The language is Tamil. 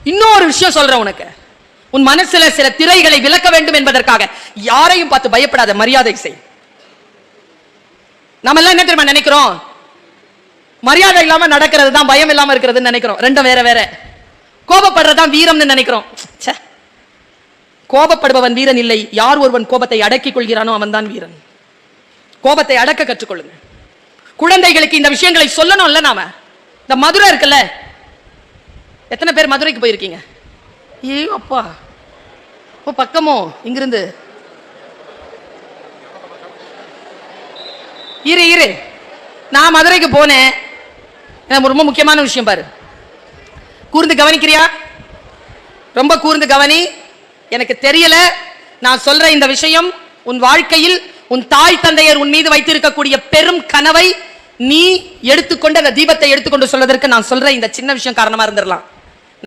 இன்னொரு விஷயம் சொல்றேன் உனக்கு, உன் மனசுல சில திரைகளை விலக்க வேண்டும் என்பதற்காக யாரையும் பார்த்து பயப்படாத, மரியாதை செய். நாம எல்லாம் என்ன தெரியுமா நினைக்கிறோம், மரியாதை இல்லாம நடக்கிறது தான் பயம் இல்லாம இருக்கிறதுன்னு நினைக்கிறோம். ரெண்டும் வேற வேற. கோபப்படுறதுதான் வீரம்னு நினைக்கிறோம். கோபப்படுபவன் வீரன் இல்லை, யார் ஒருவன் கோபத்தை அடக்கிக் கொள்கிறானோ அவன் தான் வீரன். கோபத்தை அடக்க கற்றுக்கொள்ளுங்க. குழந்தைகளுக்கு இந்த விஷயங்களை சொல்லணும்ல. நாம இந்த மதுரை இருக்குல்ல, எத்தனை பேர் மதுரைக்கு போயிருக்கீங்க? ஏ அப்பா, பக்கமோ இங்கிருந்து? இரு, நான் மதுரைக்கு போனேன். ரொம்ப முக்கியமான விஷயம் பாரு, கூர்ந்து கவனிக்கிறியா? ரொம்ப கூர்ந்து கவனி. எனக்கு தெரியல, நான் சொல்ற இந்த விஷயம் உன் வாழ்க்கையில் உன் தாய் தந்தையர் உன் மீது வைத்திருக்கக்கூடிய பெரும் கனவை நீ எடுத்துக்கொண்டு அந்த தீபத்தை எடுத்துக்கொண்டு சொல்வதற்கு நான் சொல்ற இந்த சின்ன விஷயம் காரணமா இருந்திரலாம்.